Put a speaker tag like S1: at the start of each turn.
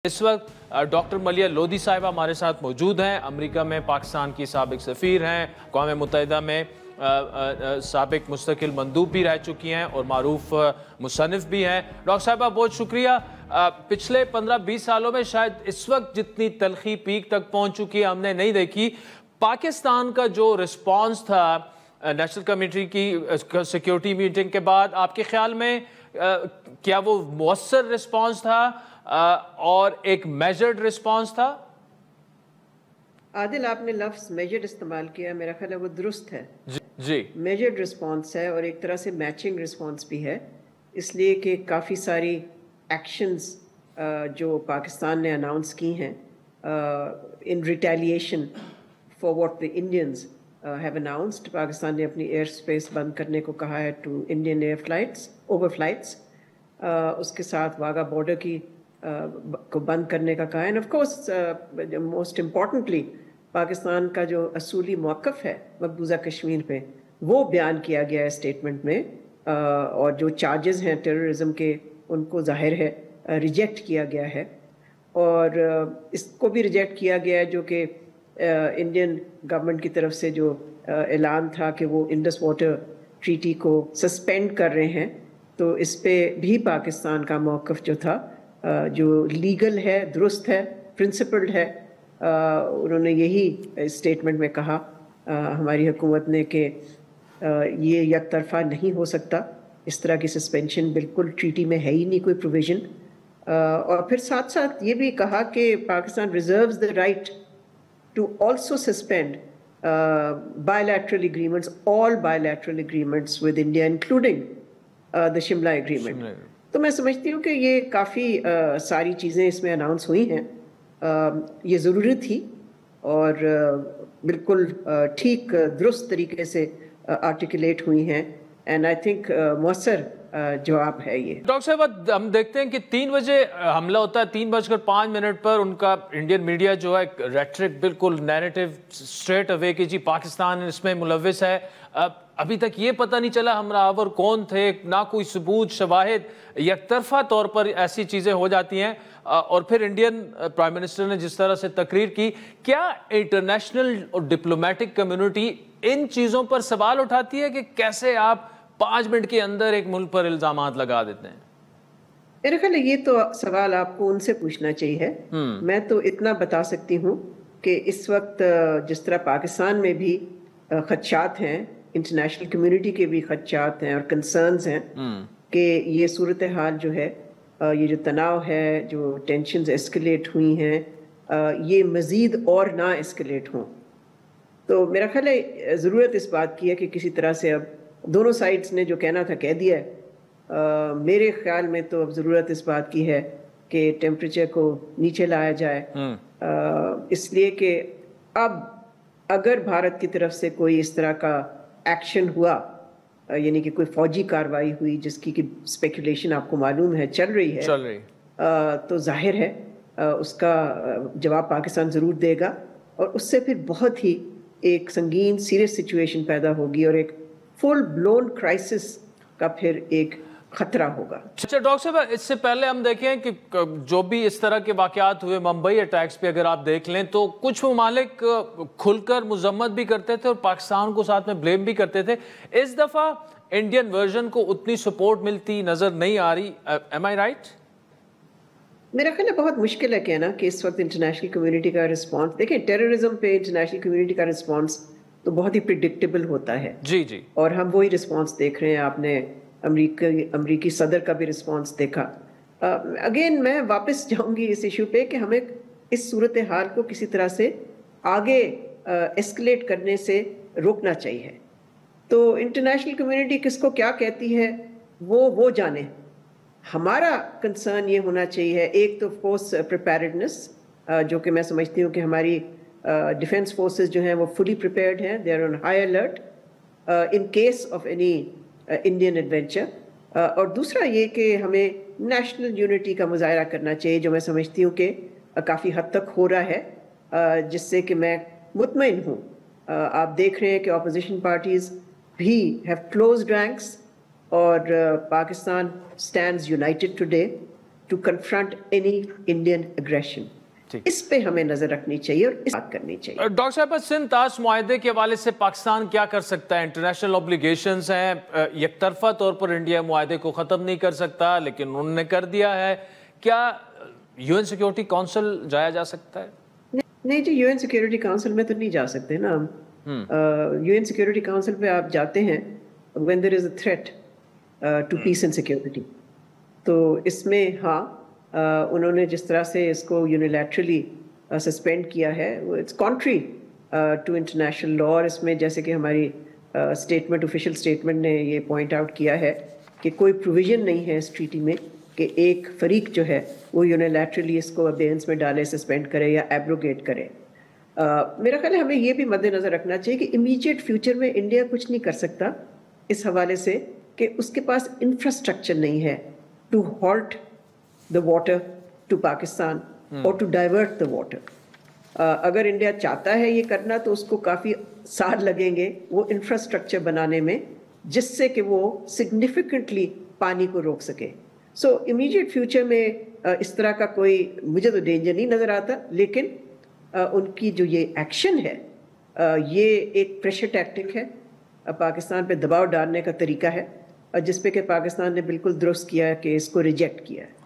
S1: اس وقت ڈاکٹر ملیہ لودھی صاحبہ ہمارے ساتھ موجود ہیں۔ امریکہ میں پاکستان کی سابق سفیر ہیں، اقوام متحدہ میں سابق مستقل مندوب بھی رہ چکی ہیں اور معروف مصنف بھی ہیں۔ ڈاکٹر صاحبہ بہت شکریہ۔ پچھلے 15-20 سالوں میں شاید اس وقت جتنی تلخی پیک تک پہنچ چکی ہے ہم نے نہیں دیکھی۔ پاکستان کا جو رسپانس تھا نیشنل کمیٹی کی سیکیورٹی میٹنگ کے بعد، آپ کے خیال میں کیا وہ مؤثر رسپانس تھا اور ایک میجرڈ رسپانس تھا؟
S2: عادل، آپ نے لفظ میجرڈ استعمال کیا، میرا خیال ہے وہ درست ہے۔
S1: جی
S2: میجرڈ رسپانس ہے اور ایک طرح سے میچنگ رسپانس بھی ہے، اس لیے کہ کافی ساری ایکشنز جو پاکستان نے اناؤنس کی ہیں in retaliation for what the Indians have announced. Pakistan نے اپنی ایئر اسپیس بند کرنے کو کہا ہے to Indian air flights, over flights, اس کے ساتھ واگا بارڈر کی کو بند کرنے کا کہا ہے۔ And of course most importantly Pakistan کا جو اصولی موقف ہے مقبوضہ کشمیر پہ وہ بیان کیا گیا ہے اسٹیٹمنٹ میں، اور جو چارجز ہیں ٹیررزم کے ان کو ظاہر ہے ریجیکٹ کیا گیا ہے، اور اس کو بھی ریجیکٹ کیا گیا ہے جو کہ انڈین گورنمنٹ کی طرف سے جو اعلان تھا کہ وہ انڈس واٹر ٹریٹی کو سسپینڈ کر رہے ہیں، تو اس پہ بھی پاکستان کا موقف جو تھا جو لیگل ہے، درست ہے، پرنسپلڈ ہے۔ انہوں نے یہی اسٹیٹمنٹ میں کہا ہماری حکومت نے کہ یہ یک طرفہ نہیں ہو سکتا، اس طرح کی سسپینشن بالکل ٹریٹی میں ہے ہی نہیں کوئی پروویژن، اور پھر ساتھ ساتھ یہ بھی کہا کہ Pakistan reserves the right to also suspend bilateral agreements, all bilateral agreements with India, including the Shimla agreement. تو میں سمجھتی ہوں کہ یہ کافی ساری چیزیں اس میں اناؤنس ہوئی ہیں، یہ ضروری تھی اور بالکل ٹھیک درست طریقے سے آرٹیکولیٹ ہوئی ہیں، اینڈ آئی تھنک مؤثر جواب ہے یہ۔
S1: ڈاکٹر صاحب ہم دیکھتے ہیں کہ 3 بجے حملہ ہوتا ہے، 3:05 پر ان کا انڈین میڈیا جو ہے ریٹرک بالکل نیریٹو اسٹریٹ اوے کہ جی پاکستان اس میں ملوث ہے۔ ابھی تک یہ پتہ نہیں چلا ہمراہ آور کون تھے، نہ کوئی ثبوت شواہد، یک طرفہ طور پر ایسی چیزیں ہو جاتی ہیں، اور پھر انڈین پرائم منسٹر نے جس طرح سے تقریر کی، کیا انٹرنیشنل اور ڈپلومیٹک کمیونٹی ان چیزوں پر سوال اٹھاتی ہے کہ کیسے آپ 5 منٹ کے اندر ایک ملک پر الزامات لگا دیتے ہیں؟
S2: میرے خیال ہے یہ تو سوال آپ کو ان سے پوچھنا چاہیے۔ میں تو اتنا بتا سکتی ہوں کہ اس وقت جس طرح پاکستان میں بھی خدشات ہیں، انٹرنیشنل کمیونٹی کے بھی خدشات ہیں اور کنسرنز ہیں کہ یہ صورتحال جو ہے، یہ جو تناؤ ہے، جو ٹینشنز اسکلیٹ ہوئی ہیں، یہ مزید اور نہ اسکلیٹ ہوں، تو میرا خیال ہے ضرورت اس بات کی ہے کہ کسی طرح سے اب دونوں سائڈز نے جو کہنا تھا کہہ دیا ہے۔ میرے خیال میں تو اب ضرورت اس بات کی ہے کہ ٹیمپریچر کو نیچے لایا جائے، اس لیے کہ اب اگر بھارت کی طرف سے کوئی اس طرح کا ایکشن ہوا، یعنی کہ کوئی فوجی کارروائی ہوئی جس کی کہ اسپیکولیشن آپ کو معلوم ہے چل رہی ہے، تو ظاہر ہے اس کا جواب پاکستان ضرور دے گا، اور اس سے پھر بہت ہی ایک سنگین سیریس سچویشن پیدا ہوگی اور ایک فل بلون کرائسس کا پھر ایک خطرہ ہوگا۔
S1: اچھا ڈاکٹر صاحب، اس سے پہلے ہم دیکھیں کہ جو بھی اس طرح کے واقعات ہوئے ممبئی اٹیکس پہ اگر آپ دیکھ لیں تو کچھ ممالک کھل کر مذمت بھی کرتے تھے اور پاکستان کو ساتھ میں بلیم بھی کرتے تھے۔ اس دفعہ انڈین ورژن کو اتنی سپورٹ ملتی نظر نہیں آ رہی، ایم آئی رائٹ؟
S2: میرا خیال ہے بہت مشکل ہے کہنا کہ اس وقت انٹرنیشنل کمیونٹی کا رسپانس، دیکھیں ٹیررزم پہ انٹرنیشنل کمیونٹی کا رسپانس تو بہت ہی پریڈکٹیبل ہوتا ہے،
S1: جی جی، اور
S2: ہم وہی رسپانس دیکھ رہے ہیں۔ آپ نے امریکی صدر کا بھی رسپانس دیکھا۔ اگین میں واپس جاؤں گی اس ایشو پہ کہ ہمیں اس صورتحال کو کسی طرح سے آگے ایسکلیٹ کرنے سے روکنا چاہیے۔ تو انٹرنیشنل کمیونٹی کس کو کیا کہتی ہے وہ جانے، ہمارا کنسرن یہ ہونا چاہیے ایک تو آف کورس پریپیئرڈنس، جو کہ میں سمجھتی ہوں کہ ہماری ڈیفینس فورسز جو ہیں وہ فلی پریپیئرڈ ہیں، they are on high alert in case of any Indian adventure, اور دوسرا یہ کہ ہمیں نیشنل یونٹی کا مظاہرہ کرنا چاہیے، جو میں سمجھتی ہوں کہ کافی حد تک ہو رہا ہے، جس سے کہ میں مطمئن ہوں۔ آپ دیکھ رہے ہیں کہ اپوزیشن پارٹیز بھی ہیو کلوزڈ رینکس، اور Pakistan stands United today to confront any Indian aggression. اس پہ ہمیں نظر رکھنی چاہیے اور اس بات کرنی چاہیے.
S1: ڈاکٹر صاحب سندھ طاس معاہدے کے حوالے سے پاکستان کیا کر سکتا ہے؟ انٹرنیشنل اوبلیگیشنز ہیں، یک طرفہ طور پر انڈیا معاہدے کو ختم نہیں کر سکتا لیکن انہوں نے کر دیا ہے. کیا یو این سیکیورٹی کونسل جایا جا سکتا ہے؟
S2: نہیں جی، یو این سیکیورٹی کونسل میں تو نہیں جا سکتے نا ہم. یو این سیکیورٹی کونسل پہ آپ جاتے ہیں when there is a threat to peace and security. تو اس میں ہاں انہوں نے جس طرح سے اس کو یونیلیٹرلی سسپینڈ کیا ہے، it's contrary to international law. اور اس میں جیسے کہ ہماری اسٹیٹمنٹ، آفیشیل اسٹیٹمنٹ نے یہ پوائنٹ آؤٹ کیا ہے کہ کوئی پروویژن نہیں ہے اس ٹریٹی میں کہ ایک فریق جو ہے وہ یونیلیٹرلی اس کو ابینس میں ڈالے، سسپینڈ کرے یا ایبروگیٹ کرے. میرا خیال ہے ہمیں یہ بھی مد نظر رکھنا چاہیے کہ امیجیٹ فیوچر میں انڈیا کچھ نہیں کر سکتا اس حوالے سے کہ اس کے پاس انفراسٹرکچر نہیں ہے to halt the water to Pakistan or to divert the water. اگر انڈیا چاہتا ہے یہ کرنا تو اس کو کافی سال لگیں گے وہ انفراسٹرکچر بنانے میں جس سے کہ وہ سگنیفیکنٹلی پانی کو روک سکے. سو امیڈیٹ فیوچر میں اس طرح کا کوئی مجھے تو ڈینجر نہیں نظر آتا، لیکن ان کی جو یہ ایکشن ہے یہ ایک پریشر ٹیکٹک ہے، پاکستان پہ دباؤ ڈالنے کا طریقہ ہے، جس پہ کہ پاکستان نے بالکل درست کیا ہے کہ اس کو ریجیکٹ کیا ہے.